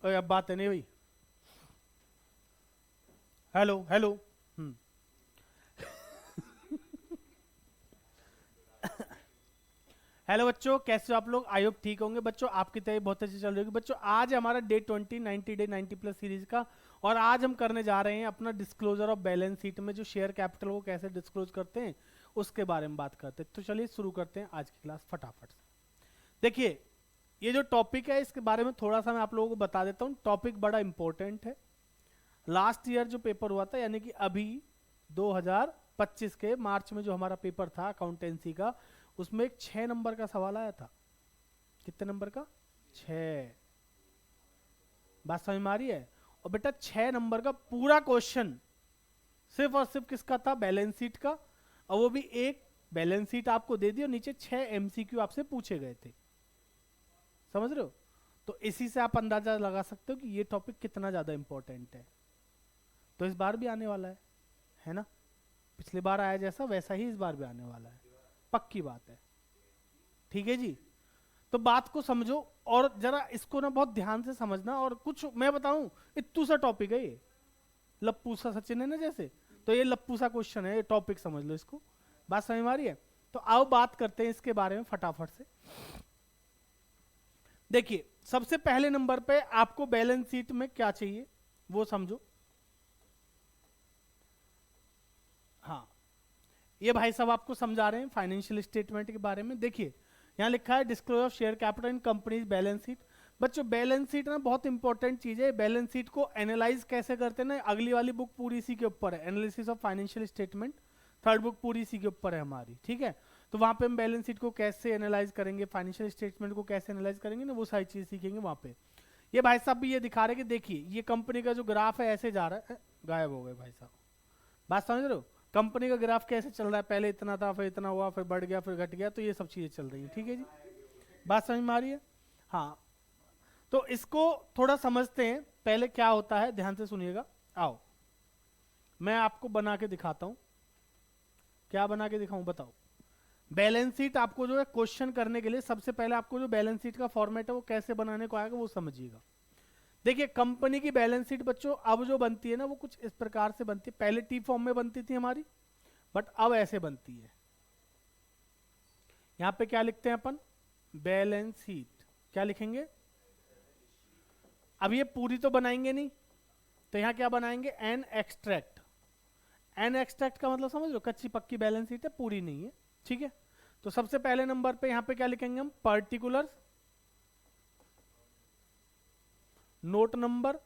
ओए अब बात है नहीं भाई। Hello hello. हम्म। हेलो बच्चों, कैसे हो आप लोग? आई होप ठीक होंगे बच्चों, आपकी तैयारी बहुत अच्छी चल रही होगी बच्चों। आज है हमारा डे 20 90 डे 90 प्लस सीरीज का। और आज हम करने जा रहे हैं अपना डिस्क्लोजर ऑफ बैलेंस शीट में जो शेयर कैपिटल को कैसे डिस्क्लोज करते हैं उसके बारे में बात करते हैं। तो चलिए शुरू करते हैं आज की क्लास फटाफट से। देखिए, ये जो टॉपिक है इसके बारे में थोड़ा सा मैं आप लोगों को बता देता हूँ। टॉपिक बड़ा इंपॉर्टेंट है। लास्ट ईयर जो पेपर हुआ था, यानी कि अभी 2025 के मार्च में जो हमारा पेपर था अकाउंटेंसी का, उसमें एक 6 नंबर का सवाल आया था। कितने नंबर का? 6। बात समझ में आ रही है? और बेटा 6 नंबर का पूरा क्वेश्चन सिर्फ और सिर्फ किसका था? बैलेंस शीट का। और वो भी एक बैलेंस शीट आपको दे दी और नीचे 6 MCQ आपसे पूछे गए थे। समझ रहे हो? तो इसी से आप अंदाजा लगा सकते हो कि ये टॉपिक कितना ज्यादा इंपॉर्टेंट है। तो इस बार भी आने वाला है ना? पिछली बार आया जैसा वैसा ही इस बार भी आने वाला है, पक्की बात है। ठीक है जी। तो बात को समझो और जरा इसको ना बहुत ध्यान से समझना। और कुछ मैं बताऊं, इत्तू सा टॉपिक है ये, लप्पू सा सचिन है ना जैसे, तो ये लप्पू सा क्वेश्चन है, ये टॉपिक समझ लो इसको। बात समझ में आ रही है? तो आओ बात करते हैं इसके बारे में फटाफट से। देखिए, सबसे पहले नंबर पे आपको बैलेंस शीट में क्या चाहिए वो समझो। हाँ, ये भाई साहब आपको समझा रहे हैं फाइनेंशियल स्टेटमेंट के बारे में। देखिए, यहाँ लिखा है disclosure of share capital in companies balance sheet. बच्चों बैलेंस शीट ना बहुत इंपॉर्टेंट चीज है। बैलेंस शीट को एनालाइज कैसे करते हैं ना, अगली वाली बुक पूरी इसी के ऊपर है, analysis of financial statement. Third book पूरी इसी के ऊपर है हमारी, ठीक है। तो वहां पे हम बैलेंस शीट को कैसे एनालाइज करेंगे, फाइनेंशियल स्टेटमेंट को कैसे एनालाइज करेंगे ना, वो सारी चीज सीखेंगे वहां पे। ये भाई साहब भी ये दिखा रहे कि देखिए ये कंपनी का जो ग्राफ है ऐसे जा रहा है। गायब हो गए भाई साहब। बात समझ रहे हो? कंपनी का ग्राफ कैसे चल रहा है, पहले इतना था, फिर इतना हुआ, फिर बढ़ गया, फिर घट गया, तो ये सब चीजें चल रही हैं। ठीक है जी, बात समझ में आ रही है? हाँ, तो इसको थोड़ा समझते हैं। पहले क्या होता है ध्यान से सुनिएगा। आओ मैं आपको बना के दिखाता हूं। क्या बना के दिखाऊं बताओ? बैलेंस शीट आपको जो है क्वेश्चन करने के लिए सबसे पहले आपको जो बैलेंस शीट का फॉर्मेट है वो कैसे बनाने को आएगा वो समझिएगा। देखिए, कंपनी की बैलेंस शीट बच्चों अब जो बनती है ना वो कुछ इस प्रकार से बनती है। पहले टी फॉर्म में बनती थी हमारी, बट अब ऐसे बनती है। यहां पे क्या लिखते हैं अपन? Balance sheet. क्या लिखेंगे? अब ये पूरी तो बनाएंगे नहीं, तो यहां क्या बनाएंगे? An extract. एन एक्सट्रैक्ट का मतलब समझ लो, कच्ची पक्की बैलेंस शीट है, पूरी नहीं है। ठीक है। तो सबसे पहले नंबर पे यहां पे क्या लिखेंगे हम? पर्टिकुलर्स, नोट नंबर,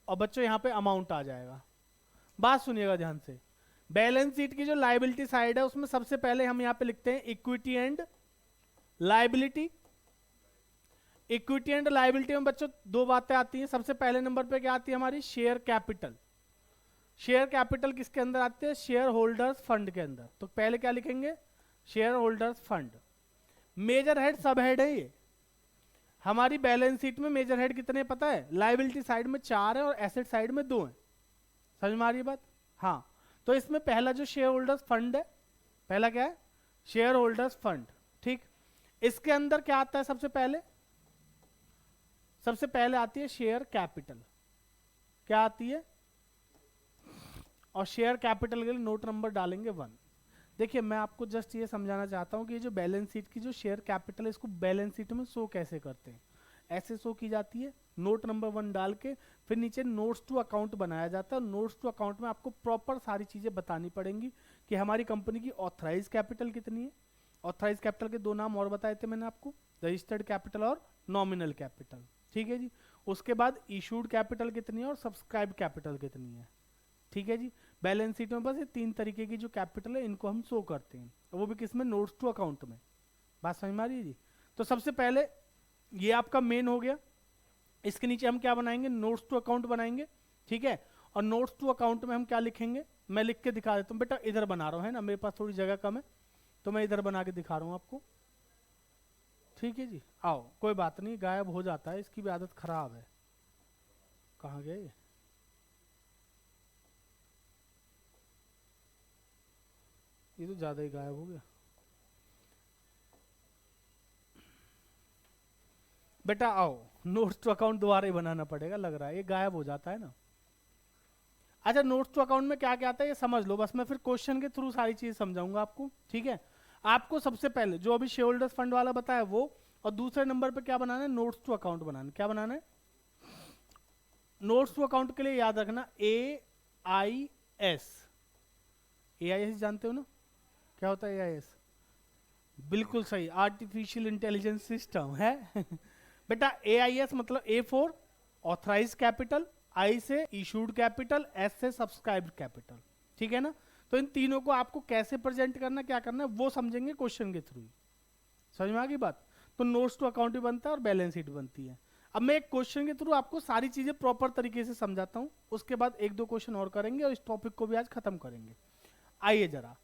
और बच्चों यहां पे अमाउंट आ जाएगा। बात सुनिएगा ध्यान से। बैलेंस शीट की जो लाइबिलिटी साइड है उसमें सबसे पहले हम यहां पे लिखते हैं equity and liability. Equity and liability में बच्चों दो बातें आती हैं। सबसे पहले नंबर पे क्या आती है हमारी? Share capital. शेयर कैपिटल किसके अंदर आती है? शेयर होल्डर्स फंड के अंदर। तो पहले क्या लिखेंगे? Shareholders fund. Major head sub head है ये हमारी बैलेंस शीट में। मेजर हेड कितने पता है? लाइबिलिटी साइड में 4 है और एसेट साइड में 2 है। समझ में आ रही है बात? हाँ। तो इसमें पहला जो शेयर होल्डर्स फंड है, पहला क्या है? Share holders fund. ठीक। इसके अंदर क्या आता है? सबसे पहले आती है शेयर कैपिटल। क्या आती है? और शेयर कैपिटल के लिए नोट नंबर डालेंगे 1। देखिए, मैं आपको जस्ट ये समझाना चाहता हूँ कि ये जो बैलेंस शीट की जो शेयर कैपिटल है इसको बैलेंस शीट में शो कैसे करते हैं। ऐसे शो की जाती है, नोट नंबर 1 डाल के, फिर नीचे नोट्स टू अकाउंट बनाया जाता है। नोट्स टू अकाउंट में आपको प्रॉपर सारी चीजें बतानी पड़ेंगी कि हमारी कंपनी की ऑथराइज कैपिटल कितनी है। ऑथराइज कैपिटल के 2 नाम और बताए थे मैंने आपको, रजिस्टर्ड कैपिटल और नॉमिनल कैपिटल। ठीक है जी। उसके बाद इशूड कैपिटल कितनी है और सब्सक्राइब कैपिटल कितनी है। ठीक है जी। बैलेंस शीट में बस ये 3 तरीके की जो कैपिटल है इनको हम शो करते हैं, वो भी किसमें? नोट्स टू अकाउंट में। बात समझ में आ रही है जी? तो सबसे पहले ये आपका मेन हो गया। इसके नीचे हम क्या बनाएंगे? नोट्स टू अकाउंट बनाएंगे। ठीक है। और नोट्स टू अकाउंट में हम क्या लिखेंगे? मैं लिख के दिखा देता हूँ बेटा, इधर बना रहा हूँ है ना, मेरे पास थोड़ी जगह कम है तो मैं इधर बना के दिखा रहा हूँ आपको। ठीक है जी। आओ, कोई बात नहीं, गायब हो जाता है, इसकी भी आदत खराब है। कहाँ गए? ये तो ज्यादा ही गायब हो गया बेटा। आओ, नोट्स टू अकाउंट दोबारा ही बनाना पड़ेगा लग रहा है, ये गायब हो जाता है ना। अच्छा, नोट्स टू अकाउंट में क्या क्या आता है ये समझ लो बस, मैं फिर क्वेश्चन के थ्रू सारी चीज समझाऊंगा आपको, ठीक है। आपको सबसे पहले जो अभी शेयर होल्डर्स फंड वाला बताया वो, और दूसरे नंबर पे क्या बनाना है, नोट्स टू अकाउंट बनाना है। क्या बनाना है? नोट्स टू अकाउंट के लिए याद रखना AIS। AIS जानते हो ना, क्या होता है AIS? बिल्कुल सही, आर्टिफिशियल इंटेलिजेंस सिस्टम है बेटा AIS मतलब A for authorise capital, I से इशूड कैपिटल, S से सब्सक्राइब्ड कैपिटल, ठीक है ना। तो इन तीनों को आपको कैसे प्रेजेंट करना, क्या करना है वो समझेंगे क्वेश्चन के थ्रू। समझ में आ गई बात? तो नोट्स टू अकाउंट भी बनता है और बैलेंस शीट बनती है। अब मैं एक क्वेश्चन के थ्रू आपको सारी चीजें प्रॉपर तरीके से समझाता हूं, उसके बाद एक दो क्वेश्चन और करेंगे और इस टॉपिक को भी आज खत्म करेंगे। आइए जरा,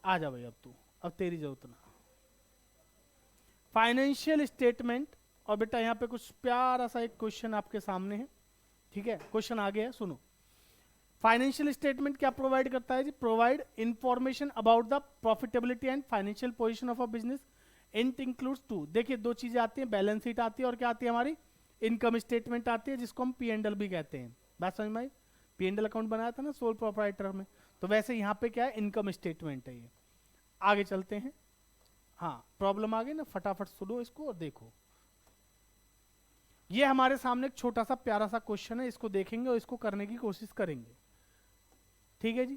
आ जा भाई, अब तेरी जरूरत ना। फाइनेंशियल स्टेटमेंट, और बेटा यहाँ पे कुछ प्यारा सा एक क्वेश्चन आपके सामने है, ठीक है। क्वेश्चन आगे है, सुनो। फाइनेंशियल स्टेटमेंट क्या प्रोवाइड करता है जी? Provide information about the profitability and financial position of a business. It includes two, देखिए दो चीजें आती हैं, बैलेंस शीट आती है और क्या आती है हमारी, इनकम स्टेटमेंट आती है, जिसको हम P&L भी कहते हैं। बात समझ में आई? P&L अकाउंट बनाया था ना सोल प्रोप्राइटर में, तो वैसे यहाँ पे क्या है, इनकम स्टेटमेंट है ये। आगे चलते हैं। हाँ, प्रॉब्लम आ गई ना, फटाफट सुनो इसको और देखो। ये हमारे सामने एक छोटा सा प्यारा सा क्वेश्चन है, इसको देखेंगे और इसको करने की कोशिश करेंगे, ठीक है जी।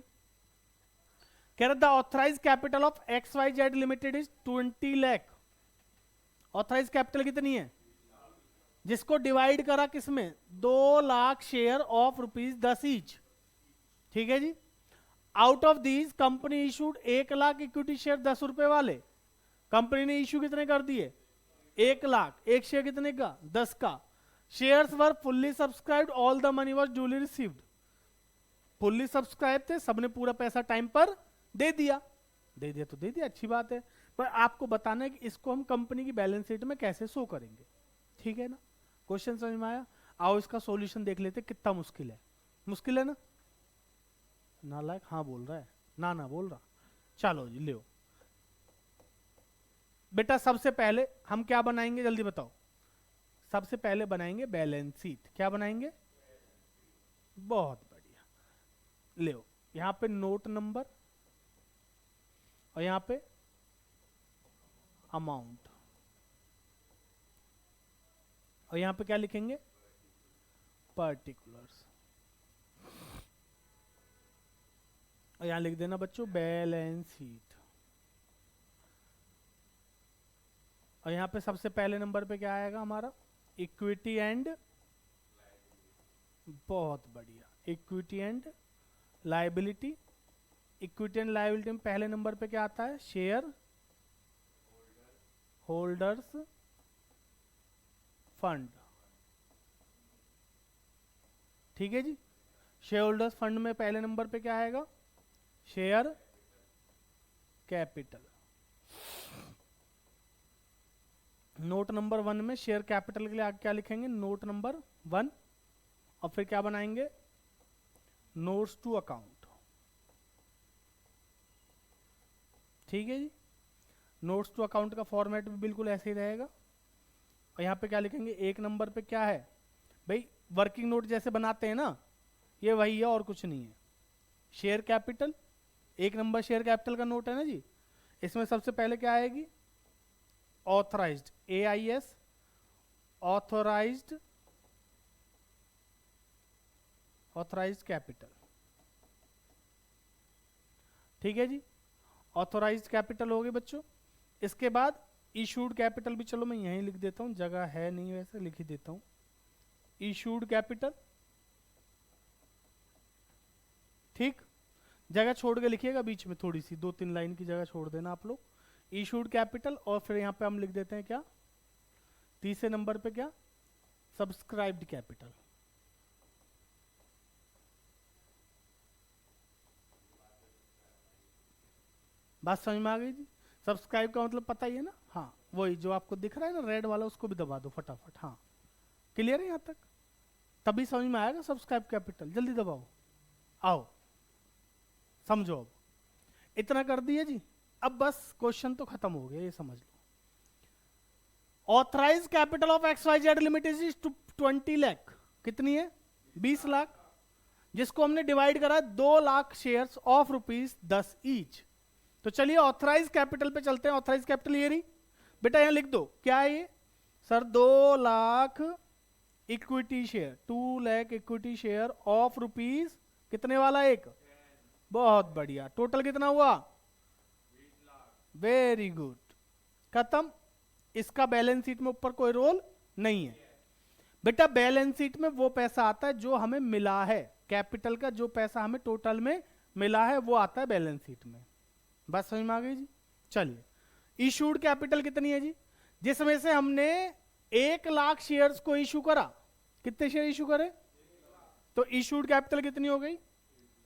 कह रहा the authorise capital of XYZ limited is 20 lakh. Authorise capital कितनी है? जिसको डिवाइड करा किसमें, 2 लाख शेयर ऑफ ₹10 ईच, ठीक है जी। Out of these company issued 1 lakh equity share ₹10 वाले। कंपनी ने इशू कितने कर दिए? 1 लाख। एक शेयर कितने का? 10 का। Shares were fully subscribed, all the money was duly received. Fully subscribe थे, सबने पूरा पैसा टाइम पर दे दिया। दे दिया तो दे दिया, अच्छी बात है, पर आपको बताना है कि इसको हम कंपनी की बैलेंस शीट में कैसे शो करेंगे, ठीक है ना। क्वेश्चन समझ में आया? आओ इसका सॉल्यूशन देख लेते, कितना मुश्किल है। मुश्किल है ना? नालायक हाँ बोल रहा है, ना ना बोल रहा। चलो जी लियो बेटा, सबसे पहले हम क्या बनाएंगे जल्दी बताओ। सबसे पहले बनाएंगे बैलेंस शीट। क्या बनाएंगे? बहुत बढ़िया, लियो यहां पे नोट नंबर और यहां पे अमाउंट, और यहां पे क्या लिखेंगे? पर्टिकुलर्स। और यहां लिख देना बच्चों बैलेंस शीट। और यहां पे सबसे पहले नंबर पे क्या आएगा हमारा? इक्विटी एंड, बहुत बढ़िया, equity and liability. Equity and liability में पहले नंबर पे क्या आता है? शेयर होल्डर्स फंड, ठीक है जी। शेयर होल्डर्स फंड में पहले नंबर पे क्या आएगा? Share capital. नोट नंबर 1 में शेयर कैपिटल के लिए आगे क्या लिखेंगे? Note number 1। और फिर क्या बनाएंगे? नोट्स टू अकाउंट, ठीक है जी। नोट्स टू अकाउंट का फॉर्मेट भी बिल्कुल ऐसे ही रहेगा। और यहाँ पे क्या लिखेंगे? एक नंबर पे क्या है भाई? वर्किंग नोट जैसे बनाते हैं ना, ये वही है और कुछ नहीं है। शेयर कैपिटल, एक नंबर शेयर कैपिटल का नोट है ना जी। इसमें सबसे पहले क्या आएगी? Authorised, AIS, authorised, authorised capital, ठीक है जी। ऑथराइज्ड कैपिटल हो गए बच्चों। इसके बाद इशूड कैपिटल भी, चलो मैं यहीं लिख देता हूं, जगह है नहीं वैसे लिख ही देता हूं। इशूड कैपिटल, ठीक। जगह छोड़ के लिखिएगा बीच में, थोड़ी सी 2-3 लाइन की जगह छोड़ देना आप लोग। इशूड कैपिटल, और फिर यहां पे हम लिख देते हैं क्या? तीसरे नंबर पे क्या? Subscribed capital. बात समझ में आ गई जी? सब्सक्राइब का मतलब पता ही है ना? हाँ, वही जो आपको दिख रहा है ना रेड वाला, उसको भी दबा दो फटाफट। हाँ, क्लियर है यहाँ तक? तभी समझ में आएगा सब्सक्राइब कैपिटल, जल्दी दबाओ। आओ समझो, अब इतना कर दिया जी। अब बस क्वेश्चन तो खत्म हो गया, ये समझ लो। Authorise capital of XYZ limited is 20 lakh, कितनी है? 20 लाख, जिसको हमने डिवाइड करा 2 लाख शेयर्स ऑफ ₹10 ईच। तो चलिए ऑथराइज कैपिटल पे चलते हैं। ऑथराइज कैपिटल ये रही बेटा, यहां लिख दो क्या है ये sir, 2 lakh equity share, 2 lakh equity share of ₹, कितने वाला? 1। बहुत बढ़िया, टोटल कितना हुआ? वेरी गुड, खत्म। इसका बैलेंस शीट में ऊपर कोई रोल नहीं है बेटा। बैलेंस शीट में वो पैसा आता है जो हमें मिला है, कैपिटल का जो पैसा हमें टोटल में मिला है वो आता है बैलेंस शीट में। बस समझ में आ गई जी। चलिए, इशूड कैपिटल कितनी है जी? जिसमें से हमने 1 लाख शेयर्स को इशू करा, कितने शेयर इशू करे? तो इशूड कैपिटल कितनी हो गई?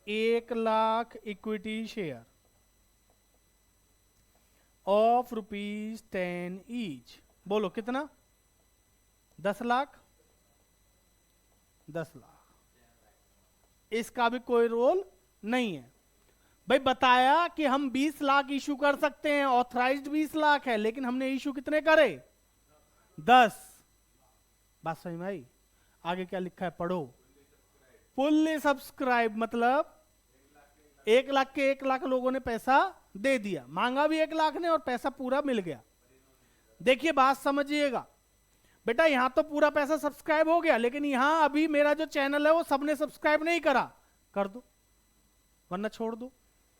1 lakh equity share of ₹10 each. बोलो कितना? 10 लाख। 10 लाख, इसका भी कोई रोल नहीं है भाई। बताया कि हम 20 लाख इशू कर सकते हैं, ऑथराइज्ड 20 लाख है, लेकिन हमने इशू कितने करे? 10। बात समझ में आई? आगे क्या लिखा है पढ़ो। फुल्ली सब्सक्राइब मतलब 1 लाख के 1 लाख लोगों ने पैसा दे दिया, मांगा भी 1 लाख ने और पैसा पूरा मिल गया। देखिए बात समझिएगा बेटा, यहां तो पूरा पैसा सब्सक्राइब हो गया, लेकिन यहां अभी मेरा जो चैनल है वो सबने सब्सक्राइब नहीं करा, कर दो वरना छोड़ दो।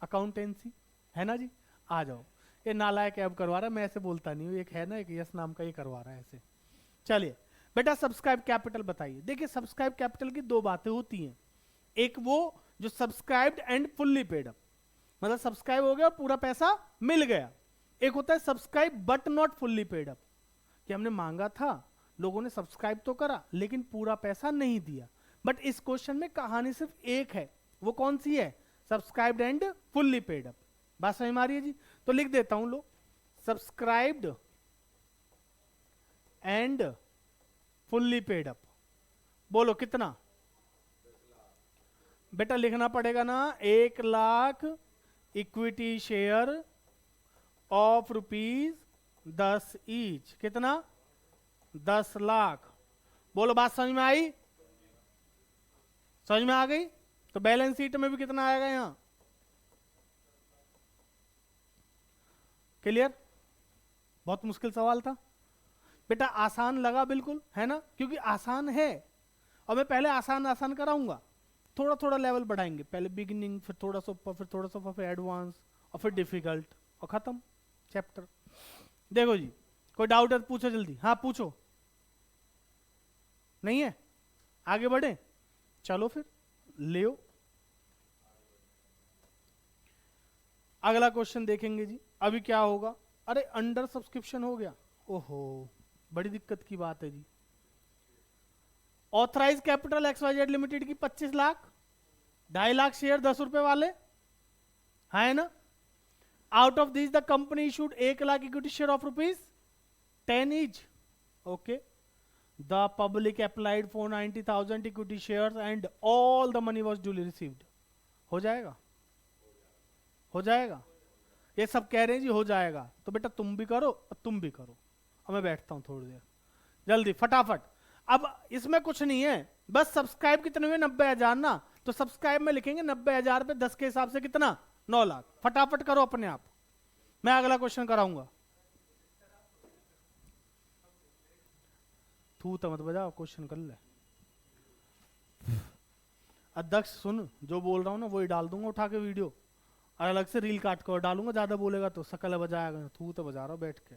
अकाउंटेंसी है ना जी, आ जाओ। ये नालायक ऐप करवा रहा है, मैं ऐसे बोलता नहीं हूँ, एक है ना एक यस नाम का, ये करवा रहा है ऐसे। चलिए बेटा, सब्सक्राइब कैपिटल बताइए। देखिए सब्सक्राइब कैपिटल की 2 बातें होती हैं, एक वो जो subscribed and fully paid up, मतलब सब्सक्राइब हो गया और पूरा पैसा मिल गया। एक होता है subscribe but not fully paid up, कि हमने मांगा था, लोगों ने सब्सक्राइब तो करा लेकिन पूरा पैसा नहीं दिया। बट इस क्वेश्चन में कहानी सिर्फ एक है, वो कौन सी है? Subscribed and fully paid up. बात समझ में आ रही है जी? तो लिख देता हूं लो, subscribed and fully paid up. बोलो कितना? बेटा लिखना पड़ेगा ना, 1 lakh equity share of ₹10 each, कितना? 10 लाख। बोलो बात समझ में आई? समझ में आ गई? तो बैलेंस शीट में भी कितना आएगा यहां? क्लियर? बहुत मुश्किल सवाल था बेटा, आसान लगा बिल्कुल, है ना? क्योंकि आसान है और मैं पहले आसान आसान कराऊंगा, थोड़ा थोड़ा लेवल बढ़ाएंगे, पहले बिगिनिंग, फिर थोड़ा सा ऊपर, फिर थोड़ा सा ऊपर, फिर एडवांस और फिर डिफिकल्ट और खत्म चैप्टर। देखो जी, कोई डाउट है तो पूछो जल्दी। हाँ पूछो। नहीं है? आगे बढ़े? चलो फिर ले। अगला क्वेश्चन देखेंगे जी। अभी क्या होगा? अरे अंडर सब्सक्रिप्शन हो गया, ओहो बड़ी दिक्कत की बात है जी। ऑथराइज कैपिटल XYZ लिमिटेड की 25 लाख, 2.5 लाख शेयर 10 रुपए वाले, है ना? Out of this the company issued 1 lakh equity share of ₹10 each. Okay, the public applied for 90,000 equity share and all the money was duly received. हो जाएगा? हो जाएगा? ये सब कह रहे हैं जी हो जाएगा, तो बेटा तुम भी करो और तुम भी करो। अब मैं बैठता हूं थोड़ी देर, जल्दी फटाफट। अब इसमें कुछ नहीं है, बस सब्सक्राइब कितने हुए? 90,000 ना, तो सब्सक्राइब में लिखेंगे 90,000 पे 10 के हिसाब से कितना? 9 लाख। फटाफट करो अपने आप, मैं अगला क्वेश्चन कराऊंगा। तू तो मत बजाओ, क्वेश्चन कर ले। अध्यक्ष सुन, जो बोल रहा हूं ना वही डाल दूंगा उठा के वीडियो, और अलग से रील काट कर डालूंगा, ज्यादा बोलेगा तो शकल बजाएगा। तू तो बजा रहा हो बैठ के,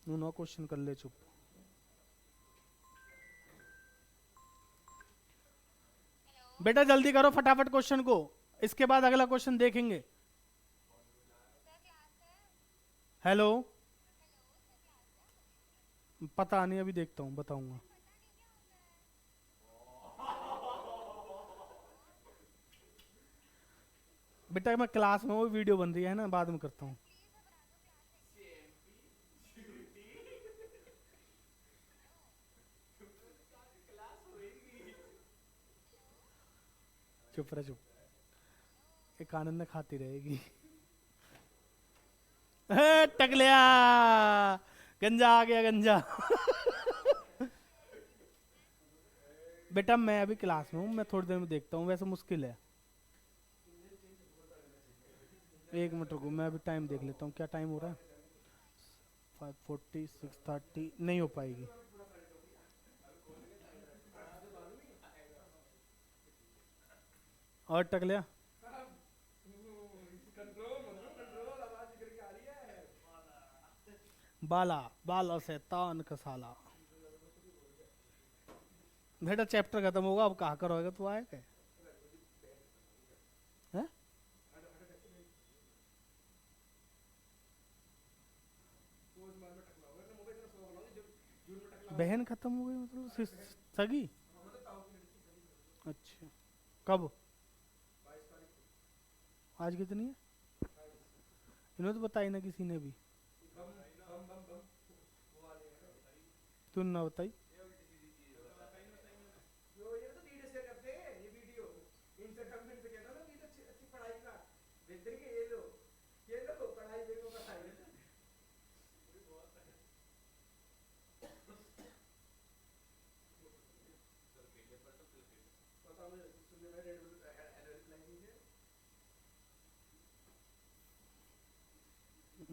नो क्वेश्चन कर ले चुप। बेटा जल्दी करो फटाफट क्वेश्चन को, इसके बाद अगला क्वेश्चन देखेंगे। हेलो, पता नहीं, अभी देखता हूं बताऊंगा। बेटा मैं क्लास में, वो वीडियो बन रही है ना, बाद में करता हूँ। चुप रह चुप, एक आनंद खाती रहेगी। टकलिया गंजा आ गया गंजा। बेटा मैं अभी क्लास में हूँ, मैं थोड़ी देर में देखता हूँ, वैसे मुश्किल है। एक मिनट रुको, मैं अभी टाइम देख लेता हूँ क्या टाइम हो रहा है। 5:40 6:30 नहीं हो पाएगी। और टक लिया बाला बाला से तान कसाला। बेटा चैप्टर खत्म होगा, अब कहाँ करोगे तू आएगा हैं? बहन खत्म हो गई मतलब सगी? अच्छा कब? आज कितनी है? इन्होंने तो बताई ना किसी ने भी। तूने ना बताई।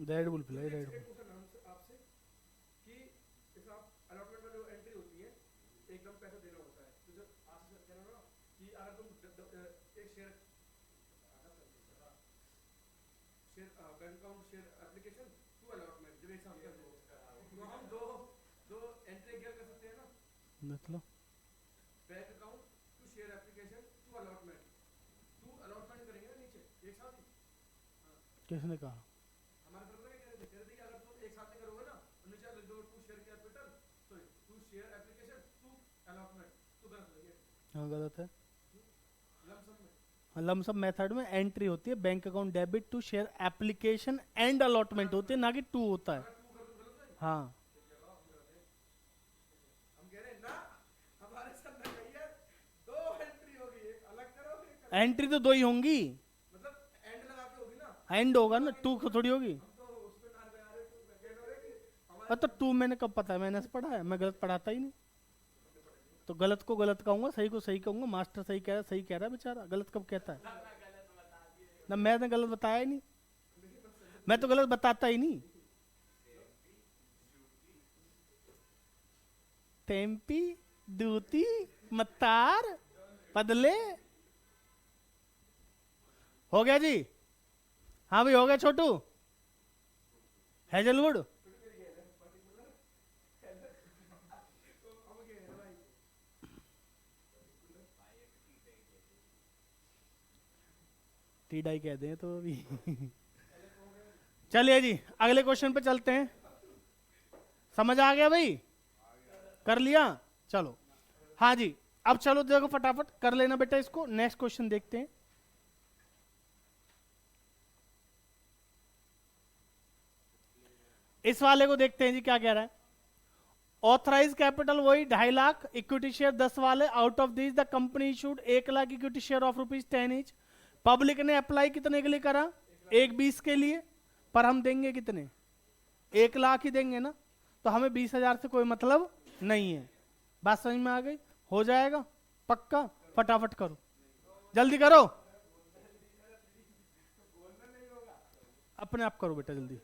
रेड बुल पिलाई रेड बुल। मतलब किसने कहा? हाँ गलत है। लमसम मेथड में एंट्री होती है bank account debit to share application and allotment होती है, ना कि टू होता है। हाँ एंट्री तो दो ही होंगी, एंड होगा ना, टू थोड़ी होगी। तो टू मैंने कब पता है, मैंने पढ़ा है, मैं गलत पढ़ाता ही नहीं। तो गलत को गलत कहूंगा, सही को सही कहूंगा। मास्टर सही कह रहा है, सही कह रहा है बेचारा, गलत कब कहता है? ना मैंने गलत बताया ही नहीं, मैं तो गलत बताता ही नहीं। टेम्पी दूती मतार पदले। हो गया जी? हाँ भाई हो गया छोटू। हेजलवुड टी डाई कह दें तो अभी। चलिए जी अगले क्वेश्चन पे चलते हैं। समझ आ गया भाई? कर लिया? चलो हाँ जी, अब चलो देखो फटाफट कर लेना बेटा इसको। नेक्स्ट क्वेश्चन देखते हैं। इस वाले को देखते हैं जी क्या कह रहा है। ऑथराइज कैपिटल वही 2.5 लाख, इक्विटी शेयर 10 वाले। Out of this the company issued 1 lakh equity share of ₹10 each. Public ने अप्लाई कितने के लिए करा? 1/20 के लिए। पर हम देंगे कितने? 1 लाख ही देंगे ना, तो हमें 20,000 से कोई मतलब नहीं है। बात समझ में आ गई? हो जाएगा पक्का? फटाफट करो, जल्दी करो, अपने आप करो बेटा जल्दी।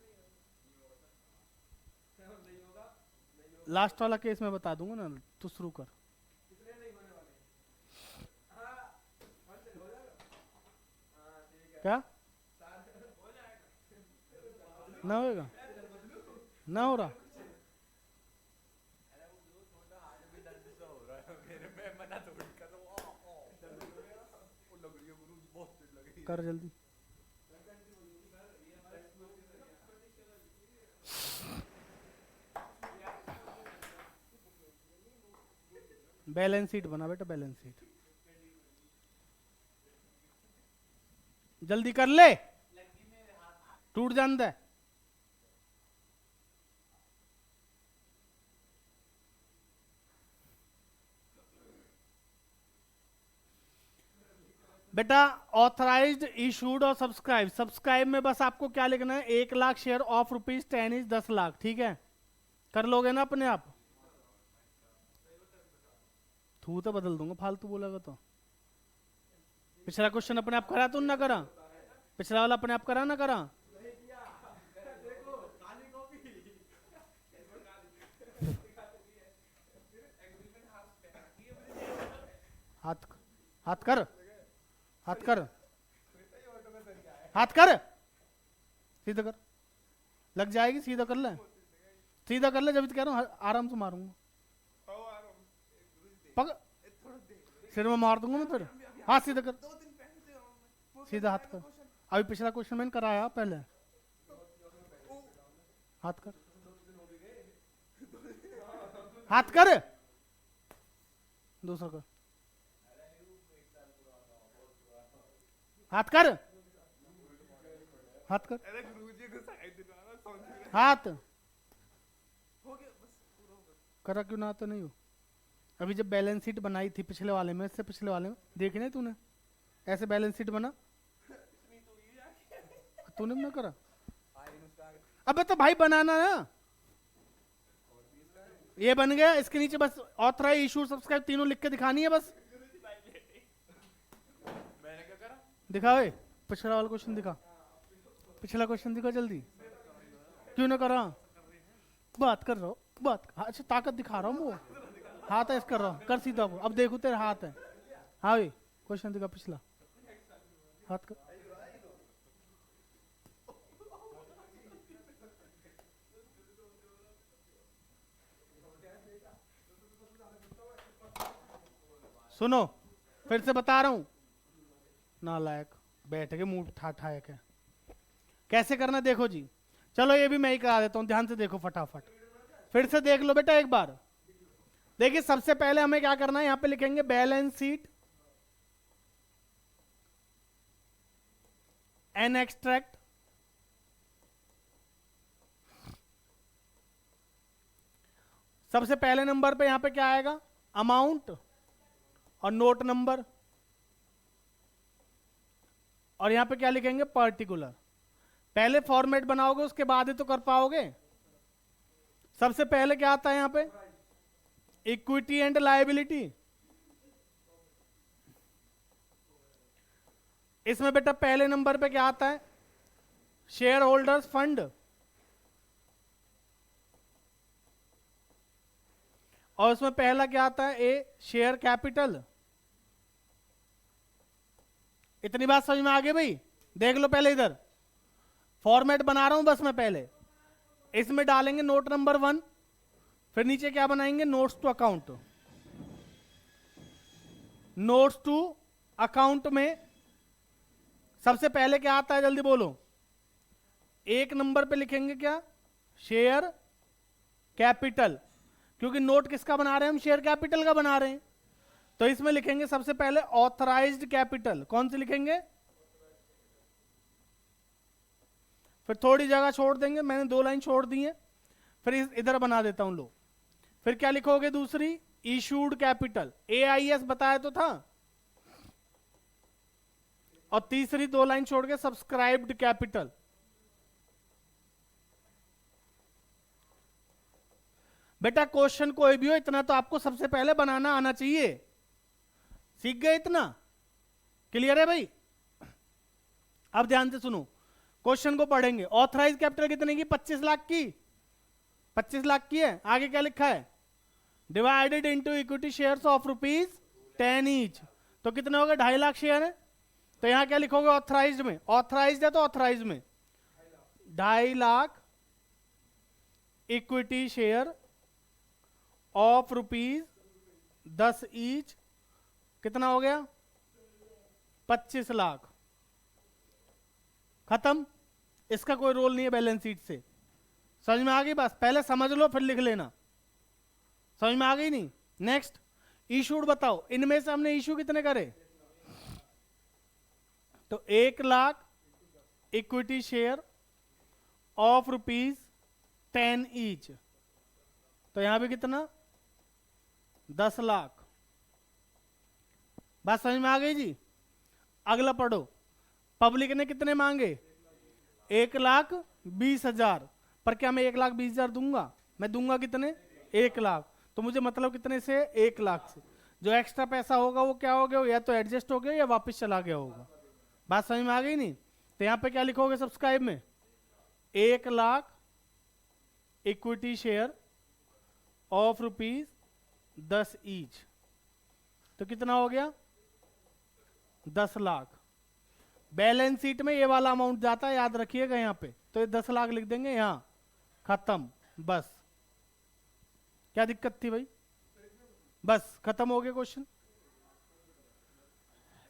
लास्ट वाला केस मैं बता दूंगा ना, तो शुरू कर। क्या ना होगा? ना हो रहा? कर जल्दी। बैलेंस शीट बना बेटा, बैलेंस शीट जल्दी कर ले, टूट जाता है। बेटा ऑथराइज्ड इशूड और सब्सक्राइब, सब्सक्राइब में बस आपको क्या लिखना है? 1 lakh share of ₹10 each, 10 lakh, ठीक है। कर लोगे ना अपने आप? थू तो बदल दूंगा फालतू बोलेगा तो। पिछला क्वेश्चन अपने आप करा, तू ना करा? पिछला वाला अपने आप करा ना करा? हाथ हाथ कर, हाथ कर, हाथ कर, सीधा कर, लग जाएगी। सीधा कर ले, सीधा कर ले, जब कह रहा हूँ आराम से मारूंगा। पक, सिर में मार दूंगा मैं फिर। हाथ सीधा कर, सीधा हाथ कर। अभी पिछला क्वेश्चन मैंने कराया पहले। हाथ कर, हाथ कर, दूसरा कर, हाथ कर, हाथ कर, हाथ करा क्यों ना? तो नहीं हो। अभी जब बैलेंस शीट बनाई थी पिछले वाले में, इससे पिछले वाले में देखी नहीं तूने? ऐसे बैलेंस शीट बना, तूने भी ना करा? अबे तो भाई बनाना ना। ये बन गया, इसके नीचे बस ऑथराइज, इशू, सब्सक्राइब तीनों लिख के दिखानी है बस। दिखा भाई, पिछला वाला क्वेश्चन दिखा, पिछला क्वेश्चन दिखा जल्दी। क्यों ना करा? बात कर रहा हूँ, बात। अच्छा ताकत दिखा रहा हूँ, वो हाथ है, कर रहा हूँ, कर सीधा वो। अब देखो तेरे हाथ है। हाँ भाई क्वेश्चन दिखा पिछला, हाथ कर। सुनो फिर से बता रहा हूं, नालायक बैठ के मुंह ठाठायक है। कैसे करना देखो जी, चलो ये भी मैं ही करा देता हूं, ध्यान से देखो फटाफट। फिर से देख लो बेटा एक बार। देखिए सबसे पहले हमें क्या करना है, यहां पे लिखेंगे बैलेंस शीट एंड एक्सट्रैक्ट। सबसे पहले नंबर पे यहां पे क्या आएगा? अमाउंट और नोट नंबर, और यहां पे क्या लिखेंगे? पर्टिकुलर। पहले फॉर्मेट बनाओगे उसके बाद ही तो कर पाओगे। सबसे पहले क्या आता है यहां पे? Equity and liability. इसमें बेटा पहले नंबर पे क्या आता है? शेयर होल्डर्स फंड, और उसमें पहला क्या आता है? ए शेयर कैपिटल। इतनी बात समझ में आ गई भाई? देख लो पहले इधर फॉर्मेट बना रहा हूं बस मैं। पहले इसमें डालेंगे नोट नंबर 1, फिर नीचे क्या बनाएंगे? Notes to account. Notes to account में सबसे पहले क्या आता है? जल्दी बोलो। एक नंबर पे लिखेंगे क्या? शेयर कैपिटल, क्योंकि नोट किसका बना रहे हैं हम? शेयर कैपिटल का बना रहे हैं। तो इसमें लिखेंगे सबसे पहले ऑथराइज्ड कैपिटल। कौन सी लिखेंगे? फिर थोड़ी जगह छोड़ देंगे, मैंने 2 लाइन छोड़ दी है, फिर इधर बना देता हूं लो। फिर क्या लिखोगे? दूसरी इशूड कैपिटल, AIS बताया तो था। और तीसरी 2 लाइन छोड़ के सब्सक्राइब्ड कैपिटल। बेटा क्वेश्चन कोई भी हो, इतना तो आपको सबसे पहले बनाना आना चाहिए। सीख गए इतना? क्लियर है भाई? अब ध्यान से सुनो, क्वेश्चन को पढ़ेंगे। ऑथराइज कैपिटल कितने की? 25 लाख की। 25 लाख की है। आगे क्या लिखा है? Divided into equity shares of ₹10 each. तो कितने हो गए? 2.5 लाख शेयर है। तो यहां क्या लिखोगे? ऑथराइज्ड में, ऑथराइज्ड है तो ऑथराइज्ड में 2.5 lakh equity share of ₹10 each. कितना हो गया? 25 लाख। खत्म। इसका कोई रोल नहीं है बैलेंस शीट से। समझ में आ गई? बस पहले समझ लो फिर लिख लेना। समझ में आ गई नहीं? नेक्स्ट इशूड बताओ। इनमें से हमने इशू कितने करे? तो 1 lakh equity share of ₹10 each. तो यहां भी कितना? 10 लाख। बात समझ में आ गई जी? अगला पढ़ो। पब्लिक ने कितने मांगे? 1,20,000। पर क्या मैं 1,20,000 दूंगा? मैं दूंगा कितने, 1 लाख। तो मुझे मतलब कितने से, 1 लाख से। जो एक्स्ट्रा पैसा होगा वो क्या हो गया, या तो एडजस्ट हो गया या वापस चला गया होगा। बात समझ में आ गई नहीं? तो यहाँ पे क्या लिखोगे सब्सक्राइब में, 1 lakh equity share of ₹10 each. तो कितना हो गया, 10 लाख। बैलेंस शीट में ये वाला अमाउंट जाता है, याद रखिएगा यहाँ पे। तो ये 10 लाख लिख देंगे यहाँ, खत्म, बस। क्या दिक्कत थी भाई? बस खत्म हो गया क्वेश्चन।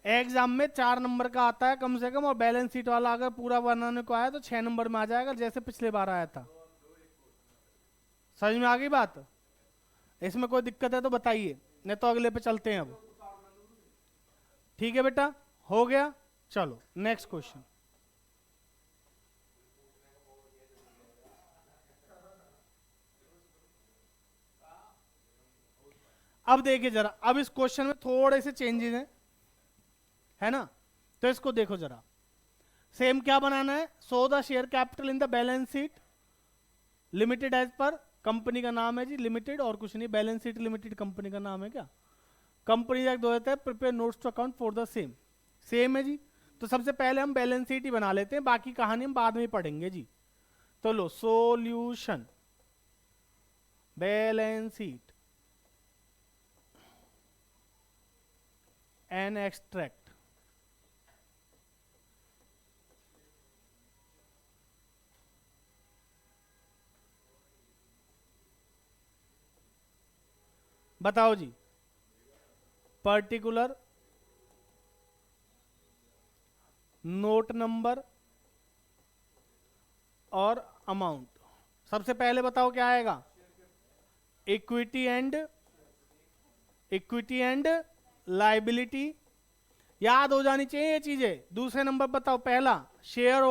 एग्जाम में 4 नंबर का आता है कम से कम, और बैलेंस शीट वाला अगर पूरा बनाने को आया तो 6 नंबर में आ जाएगा, जैसे पिछले बार आया था। समझ में आ गई बात? इसमें कोई दिक्कत है तो बताइए, नहीं तो अगले पे चलते हैं अब। ठीक है बेटा, हो गया। चलो नेक्स्ट क्वेश्चन। अब देखिए जरा, अब इस क्वेश्चन में थोड़े से चेंजेस हैं, है ना? तो इसको देखो जरा, सेम क्या बनाना है, so the share capital in the balance sheet limited as पर, कंपनी का नाम है जी लिमिटेड, और कुछ नहीं, बैलेंस शीट लिमिटेड कंपनी का नाम है। क्या company act 2003, prepare notes to account for the same, same है जी। तो सबसे पहले हम बैलेंस शीट ही बना लेते हैं, बाकी कहानी हम बाद में ही पढ़ेंगे जी। तो लो, solution balance sheet an extract. बताओ जी, पर्टिकुलर, नोट नंबर और अमाउंट। सबसे पहले बताओ क्या आएगा, इक्विटी एंड लाइबिलिटी, याद हो जानी चाहिए ये चीजें। दूसरे नंबर बताओ, पहला शेयर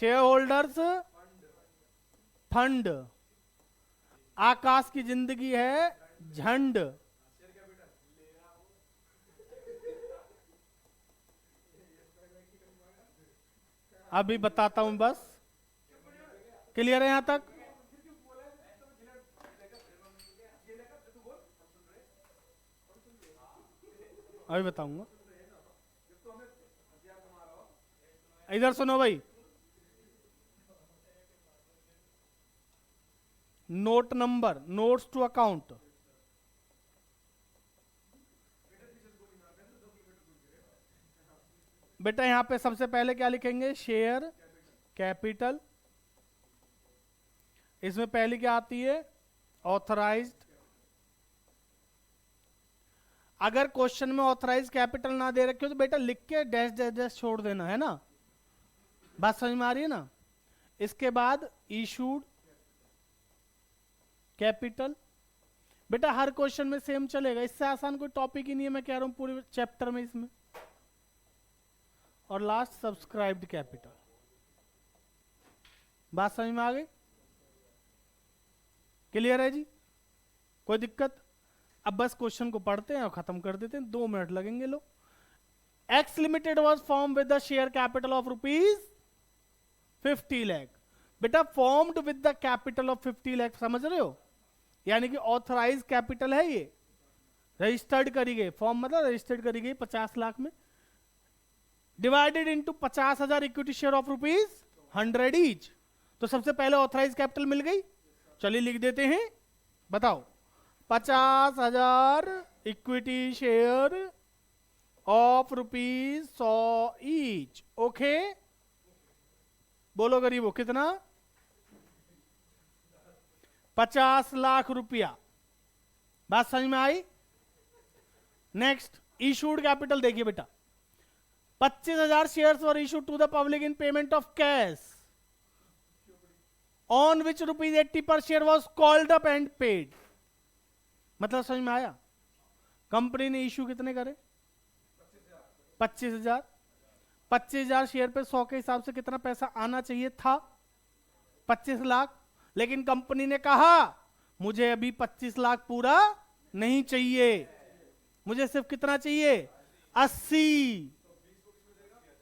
होल्डर्स फंड, आकाश की जिंदगी है झंड। अभी बताता हूं बस, क्लियर है यहां तक? अभी बताऊंगा, इधर सुनो भाई। Note number, notes to account, बेटा यहां पे सबसे पहले क्या लिखेंगे, शेयर कैपिटल। इसमें पहली क्या आती है, ऑथराइज्ड। अगर क्वेश्चन में ऑथराइज कैपिटल ना दे रखे हो तो बेटा लिख के डैश डैश डैश छोड़ देना, है ना? बात समझ में आ रही है ना? इसके बाद इशूड कैपिटल। बेटा हर क्वेश्चन में सेम चलेगा, इससे आसान कोई टॉपिक ही नहीं है, मैं कह रहा हूं पूरे चैप्टर में इसमें। और लास्ट सब्सक्राइब्ड कैपिटल। बात समझ में आ गई? क्लियर है जी? कोई दिक्कत? अब बस क्वेश्चन को पढ़ते हैं और खत्म कर देते हैं, 2 मिनट लगेंगे। लो, X limited was form with the share capital of ₹50 lakh. बेटा formed with the capital of 50 lakh, समझ रहे हो? यानी कि ऑथराइज कैपिटल है ये, रजिस्टर्ड करी गई, फॉर्म मतलब रजिस्टर्ड करी गई 50 लाख में, divided into 50,000 equity share of ₹100 each. तो सबसे पहले ऑथराइज कैपिटल मिल गई, चलिए लिख देते हैं। बताओ, 50,000 equity share of ₹100 each. Okay, बोलो गरीबो कितना, 50 लाख रुपया। बात समझ में आई? नेक्स्ट, इशूड कैपिटल देखिए बेटा, 25,000 shares were issued to the public in payment of cash on which ₹80 per share was called up and paid. मतलब समझ में आया? कंपनी ने इशू कितने करे, 25,000। 25,000 शेयर पे 100 के हिसाब से कितना पैसा आना चाहिए था, 25 लाख। लेकिन कंपनी ने कहा मुझे अभी 25 लाख पूरा नहीं चाहिए, मुझे सिर्फ कितना चाहिए, 80।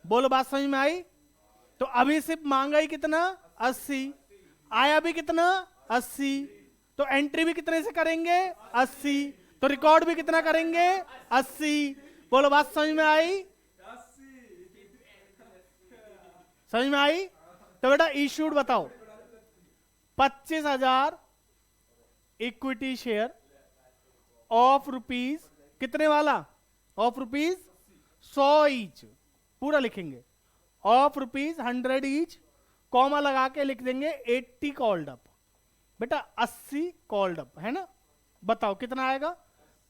बोलो बात समझ में आई? तो अभी सिर्फ मांगा ही कितना, 80। आया भी कितना 80, तो एंट्री भी कितने से करेंगे 80, तो रिकॉर्ड भी कितना करेंगे 80। बोलो बात समझ में आई? समझ में आई? तो बेटा इशूड बताओ 25,000 इक्विटी शेयर ऑफ रुपीज कितने वाला, ऑफ रुपीज 100 ईच, पूरा लिखेंगे ऑफ रुपीज 100 ईच, कॉमा लगा के लिख देंगे 80 कॉल्ड अप। बेटा 80 कॉल्ड अप है ना, बताओ कितना आएगा,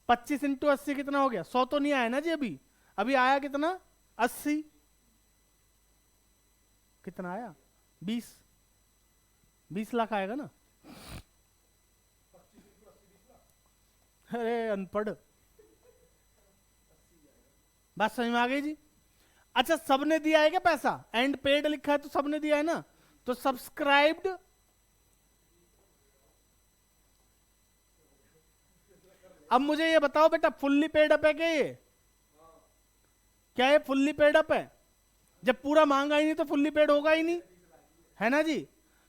25 इंटू 80 कितना हो गया, 100 तो नहीं आया ना जी, अभी अभी आया कितना 80, कितना आया 20 लाख आएगा ना। अरे अनपढ़, बात समझ में आ गई जी? अच्छा सबने दिया है क्या पैसा, एंड पेड लिखा है तो सबने दिया है ना, तो सब्सक्राइब्ड अब मुझे ये बताओ बेटा फुल्ली पेड अप है क्या ये, क्या ये फुल्ली पेड अप है? जब पूरा मांगा ही नहीं तो फुल्ली पेड होगा ही नहीं, है ना जी।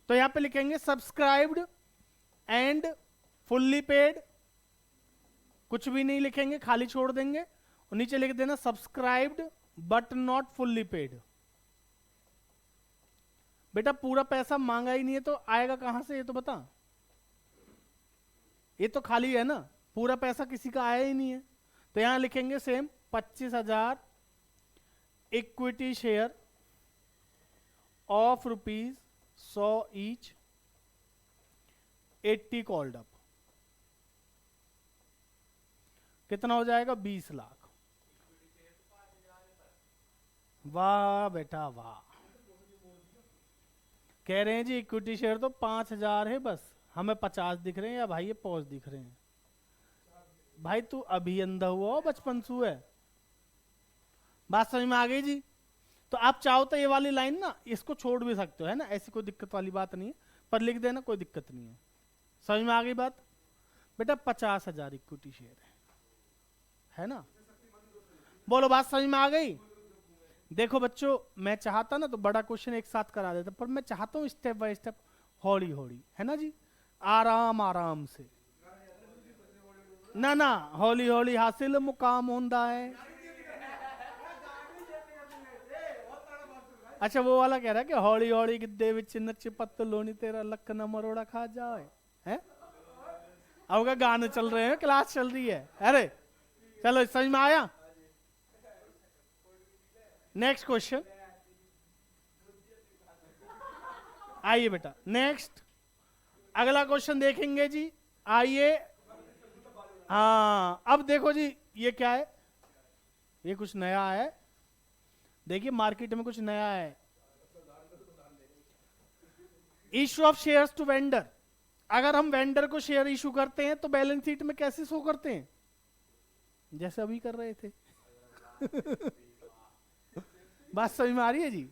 तो यहां पे लिखेंगे सब्सक्राइब्ड एंड फुल्ली पेड, कुछ भी नहीं लिखेंगे खाली छोड़ देंगे, और नीचे लिख देना subscribed but not fully paid. बेटा पूरा पैसा मांगा ही नहीं है तो आएगा कहां से ये तो बता, ये तो खाली है ना, पूरा पैसा किसी का आया ही नहीं है। तो यहां लिखेंगे same 25,000 equity share of rupees 100 each, 80 called up, कितना हो जाएगा 20 लाख। वाह बेटा वाह, कह रहे हैं जी इक्विटी शेयर तो 5,000 है बस, हमें 50 दिख रहे हैं या भाई ये पॉज दिख रहे हैं। भाई तू अभी अंधा हुआ हो बचपन से है, बात समझ में आ गई जी? तो आप चाहो तो ये वाली लाइन ना इसको छोड़ भी सकते हो, है ना, ऐसी कोई दिक्कत वाली बात नहीं है, पर लिख देना कोई दिक्कत नहीं है। समझ में आ गई बात? बेटा 50,000 इक्विटी शेयर है ना, बोलो बात समझ में आ गई? देखो बच्चों मैं चाहता ना तो बड़ा क्वेश्चन एक साथ करा देता, पर मैं चाहता हूं स्टेप बाय स्टेप, हौली हौली, है ना जी, आराम आराम से, ना ना हौली हौली हासिल मुकाम होंदा है। अच्छा वो वाला कह रहा है कि हौली हौली गिद्दे विच नच पतलोनी तेरा लक न मरोड़ा खा जाए, हैं? अब का गाने चल रहे हैं, क्लास चल रही है, अरे चलो समझ में आया? नेक्स्ट क्वेश्चन, आइए बेटा नेक्स्ट अगला क्वेश्चन देखेंगे जी, आइए। हाँ अब देखो जी ये क्या है, ये कुछ नया है, देखिए मार्केट में कुछ नया है, issue of shares to vendor. अगर हम वेंडर को शेयर इशू करते हैं तो बैलेंस शीट में कैसे शो करते हैं, जैसे अभी कर रहे थे बात समझ में आ रही है जी?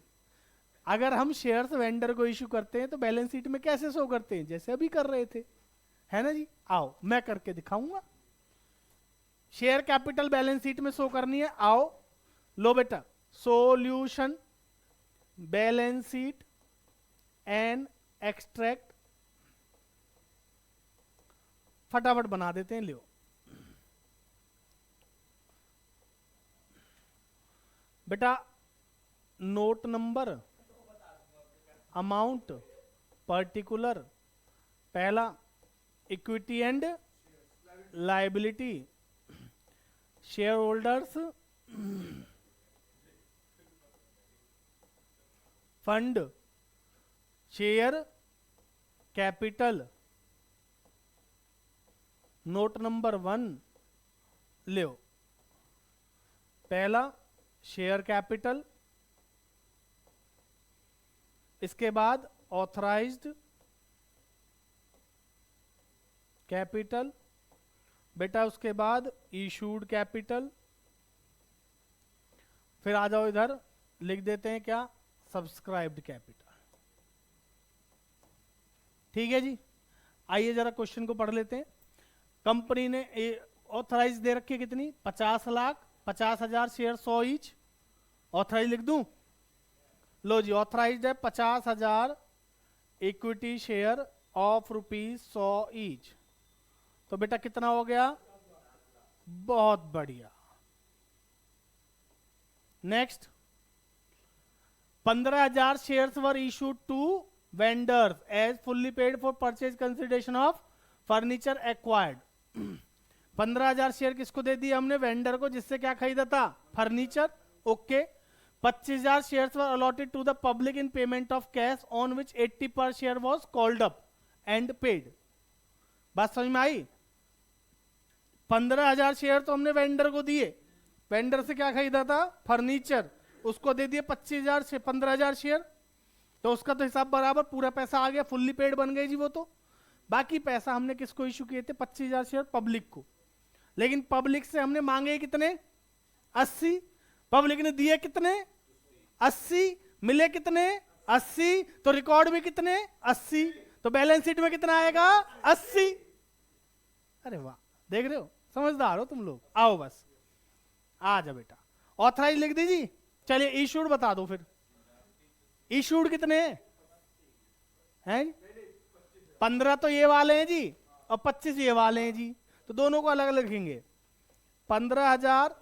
अगर हम शेयर्स वेंडर को इशू करते हैं तो बैलेंस शीट में कैसे शो करते हैं, जैसे अभी कर रहे थे, है ना जी? आओ मैं करके दिखाऊंगा, शेयर कैपिटल बैलेंस शीट में शो करनी है, आओ लो बेटा, solution balance sheet and extract, फटाफट बना देते हैं, लियो बेटा, नोट नंबर, अमाउंट, पर्टिकुलर, पहला equity and liability, share holders, fund, share capital. Note number 1 लियो, पहला शेयर कैपिटल, इसके बाद ऑथराइज्ड कैपिटल, बेटा उसके बाद इशूड कैपिटल, फिर आ जाओ इधर लिख देते हैं क्या, सब्सक्राइब्ड कैपिटल। ठीक है जी, आइए जरा क्वेश्चन को पढ़ लेते हैं। कंपनी ने ऑथराइज दे रखी है कितनी, 50 लाख, 50,000 शेयर 100 ईच, ऑथराइज लिख दूं, लो जी ऑथराइज्ड है 50,000 इक्विटी शेयर ऑफ ₹100 ईच। तो बेटा कितना हो गया? बहुत बढ़िया। Next, 15,000 shares were issued to vendors as fully paid for purchase consideration of furniture acquired. 15,000 share किसको दे दिए हमने? वेंडर को, जिससे क्या खरीदा था? Furniture. Okay. 25,000 shares were allotted to the public in payment of cash on which 80 per share was called up and paid. बात समझ में आई? 15,000 शेयर तो हमने वेंडर को दिए, वेंडर से क्या खरीदा था? फर्नीचर। उसको दे दिए 25,000 से 15,000 शेयर, तो उसका तो हिसाब बराबर, पूरा पैसा आ गया, फुल्ली पेड बन गई जी वो तो। बाकी पैसा हमने किसको इशू किए थे? 25,000 शेयर पब्लिक को। लेकिन पब्लिक से हमने मांगे कितने? 80। पब्लिक ने दिए कितने? 80। मिले कितने? 80। तो रिकॉर्ड में कितने? 80। तो बैलेंस शीट में कितना आएगा? 80। अरे वाह, देख रहे हो, समझदार हो तुम लोग। आओ बस, आ जा बेटा। ऑथराइज लिख दीजिए। चलिए इशूड बता दो फिर। इशूड कितने हैं? 15 तो ये वाले हैं जी, और 25 ये वाले हैं जी, तो दोनों को अलग अलग लिखेंगे। 15,000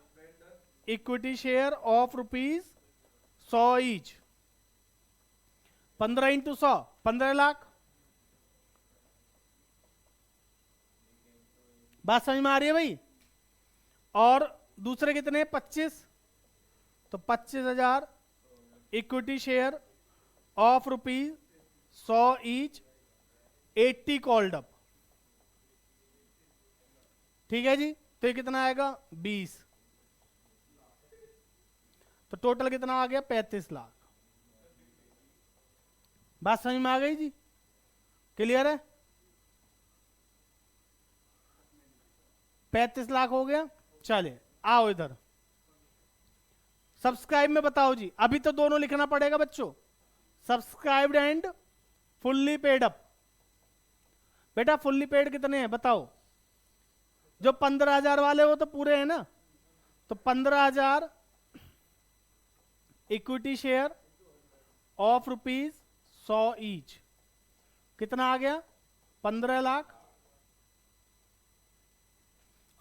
equity share of ₹100 each. 15 into 100, 15 lakh. बात समझ में आ रही है भाई? और दूसरे कितने? 25। तो 25,000 equity share of ₹100 each, 80 called up. ठीक है जी, तो ये कितना आएगा? 20। तो टोटल कितना आ गया? 35 लाख। बात समझ में आ गई जी? क्लियर है? 35 लाख हो गया। चलिए आओ इधर, सब्सक्राइब में बताओ जी। अभी तो दोनों लिखना पड़ेगा बच्चों, subscribed and fully paid up. बेटा फुल्ली पेड कितने हैं बताओ? जो 15,000 वाले वो तो पूरे हैं ना, तो 15,000 इक्विटी शेयर ऑफ ₹100 ईच, कितना आ गया? 15 लाख।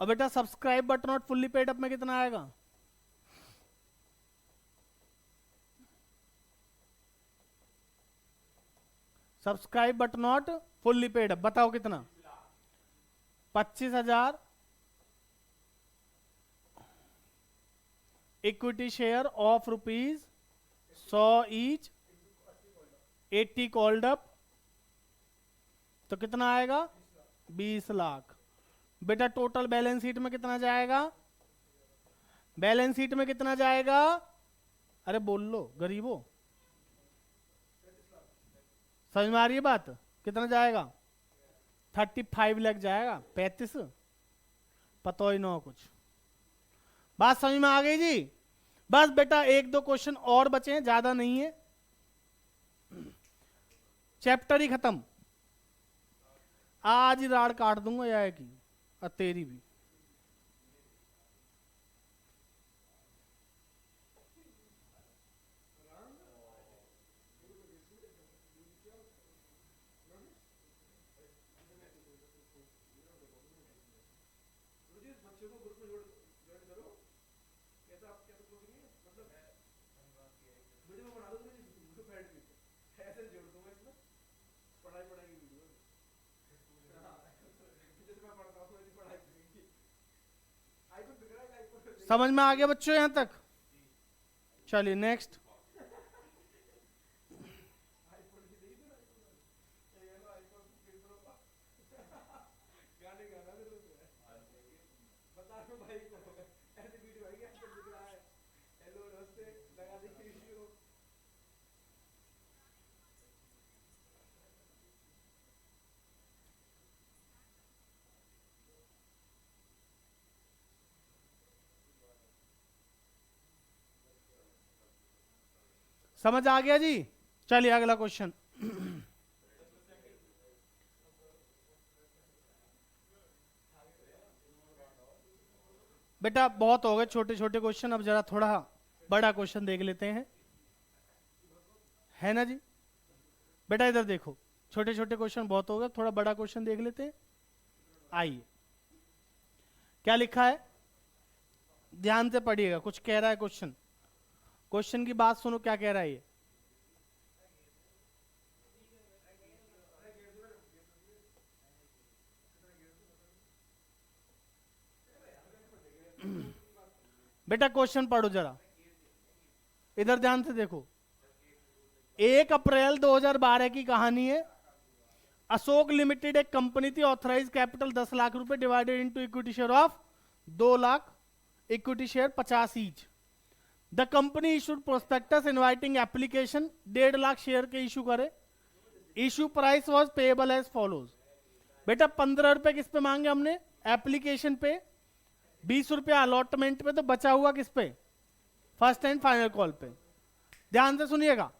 और बेटा subscribe but not fully paid up में कितना आएगा? Subscribe but not fully paid up, बताओ कितना? 25,000 equity share of ₹100 each, 80 called up, तो कितना आएगा? 20 लाख। बेटा टोटल बैलेंस शीट में कितना जाएगा? बैलेंस शीट में कितना जाएगा? अरे बोल लो गरीबो, समझ में आ रही है बात? कितना जाएगा? 35 लाख जाएगा। 35 पता ही ना हो कुछ। बात समझ में आ गई जी? बस बेटा एक दो क्वेश्चन और बचे हैं, ज्यादा नहीं है, चैप्टर ही खत्म। आज ही राड काट दूंगा या की, और तेरी भी। समझ में आ गया बच्चों यहां तक? चलिए नेक्स्ट। समझ आ गया जी? चलिए अगला क्वेश्चन। बेटा बहुत हो गए छोटे छोटे क्वेश्चन, अब जरा थोड़ा बड़ा क्वेश्चन देख लेते हैं, है ना जी? बेटा इधर देखो, छोटे छोटे क्वेश्चन बहुत होगा, थोड़ा बड़ा क्वेश्चन देख लेते हैं। आइए, क्या लिखा है, ध्यान से पढ़िएगा, कुछ कह रहा है क्वेश्चन, क्वेश्चन की बात सुनो, क्या कह रहा है ये। बेटा क्वेश्चन पढ़ो जरा, इधर ध्यान से देखो। 1 अप्रैल 2012 की कहानी है। अशोक लिमिटेड एक कंपनी थी, ऑथराइज कैपिटल 10 लाख रुपए divided into equity share of 2 lakh, equity share 50 each. The company issued prospectus inviting application, 1.5 lakh share के इशू करे। Issue price was payable as follows. बेटा 15 रुपए किस पे मांगे हमने, एप्लीकेशन पे, 20 रुपया अलॉटमेंट पे, तो बचा हुआ किस पे, फर्स्ट एंड फाइनल कॉल पे। ध्यान से सुनिएगा,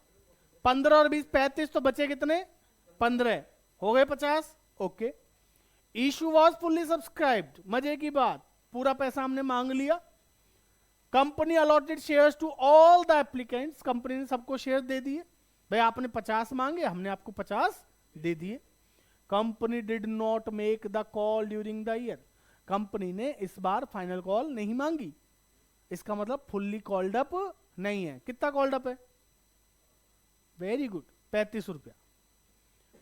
15 और 20 35, तो बचे कितने, 15, हो गए 50। Okay, issue was fully subscribed, मजे की बात, पूरा पैसा हमने मांग लिया। Company allotted shares to all the applicants, company ने सबको शेयर दे दिए। भाई आपने 50 मांगे, हमने आपको 50 दे दिए। Company did not make the call during the year, company ने इस बार फाइनल कॉल नहीं मांगी, इसका मतलब फुल्ली कॉल्ड अप नहीं है। कितना कॉल्ड अप है, वेरी गुड, 35 रुपया।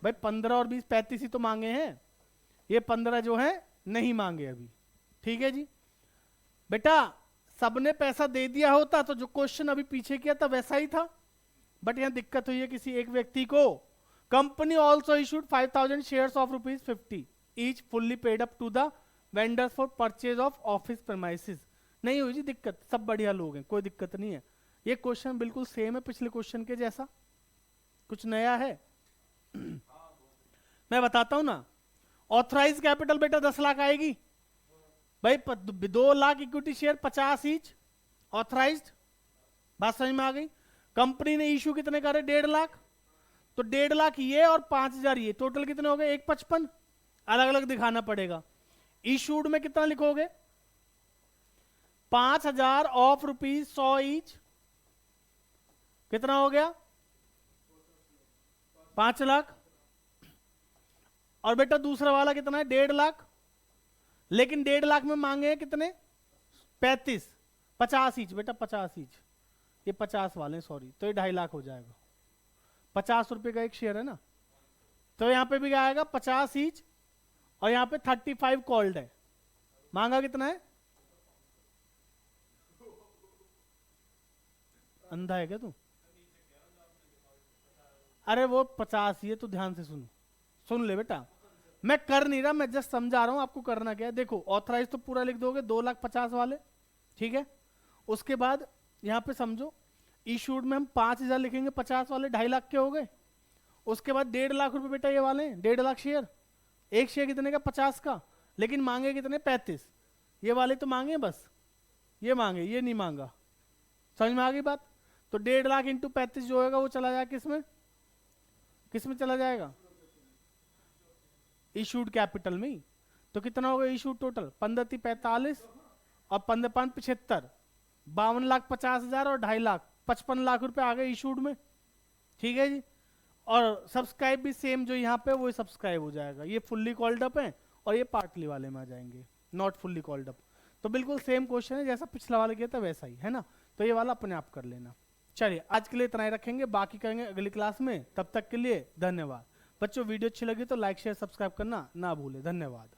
भाई 15 और 20 35 ही तो मांगे हैं, ये 15 जो है नहीं मांगे अभी, ठीक है जी। बेटा सबने पैसा दे दिया होता तो जो क्वेश्चन अभी पीछे किया था वैसा ही था, बट यहां दिक्कत हुई है किसी एक व्यक्ति को। Company also issued 5000 shares of ₹50 each fully paid up to the vendors for purchase of office premises. नहीं हुई जी दिक्कत, सब बढ़िया लोग हैं, कोई दिक्कत नहीं है। ये क्वेश्चन बिल्कुल सेम है पिछले क्वेश्चन के जैसा, कुछ नया है मैं बताता हूं ना। ऑथराइज कैपिटल बेटा 10 लाख आएगी भाई, 2 lakh equity share 50 each authorised, बात समझ में आ गई। कंपनी ने इशू कितने करे, 1.5 लाख, तो 1.5 लाख ये और 5000 ये, टोटल कितने हो गए, 155। अलग अलग दिखाना पड़ेगा। इशूड में कितना लिखोगे, 5000 ऑफ ₹100 ईच, कितना हो गया, 5 लाख। और बेटा दूसरा वाला कितना है, 1.5 लाख, लेकिन 1.5 लाख में मांगे हैं कितने, 35, 50 ईच बेटा, 50 ईच, ये 50 वाले सॉरी, तो ये 2.5 लाख हो जाएगा। 50 रुपए का एक शेयर है ना, तो यहां पे भी क्या आएगा, 50 ईच, और यहां पे 35 कॉल्ड है। मांगा कितना है, अंधा है क्या तू, अरे वो 50 ही है, तो ध्यान से सुन ले बेटा, मैं कर नहीं रहा, मैं जस्ट समझा रहा हूं आपको करना क्या है। देखो ऑथराइज तो पूरा लिख दोगे, 2,50,000 वाले, ठीक है। उसके बाद यहां पे समझो, इशूड में हम 5000 लिखेंगे, 50 वाले 2.5 लाख के हो गए। उसके बाद 1.5 लाख रुपए बेटा ये वाले, 1.5 लाख शेयर, एक शेयर कितने का, 50 का, लेकिन मांगे कितने, 35। ये वाले तो मांगे बस, ये मांगे, ये नहीं मांगा, समझ में आ गई बात। तो 1.5 लाख इंटू 35 जो होगा वो चला जाएगा किसमें, किसमें चला जाएगा, इशूड कैपिटल में। तो कितना होगा इशूड टोटल, 15 45 और 15 5 75, 52,50,000 और 2.5 लाख, 55 लाख रुपए आ गए इशूड में, ठीक है जी। और सब्सक्राइब भी सेम जो यहाँ पे वो सब्सक्राइब हो जाएगा, ये फुल्ली कॉल्ड अप है और ये पार्टली वाले में आ जाएंगे, नॉट फुल्ली कॉल्ड अप। तो बिल्कुल सेम क्वेश्चन है जैसा पिछला वाला किया था वैसा ही है ना, तो ये वाला अपने आप कर लेना। चलिए आज के लिए इतना ही रखेंगे, बाकी करेंगे अगली क्लास में, तब तक के लिए धन्यवाद। बच्चों वीडियो अच्छी लगी तो लाइक शेयर सब्सक्राइब करना ना भूले, धन्यवाद।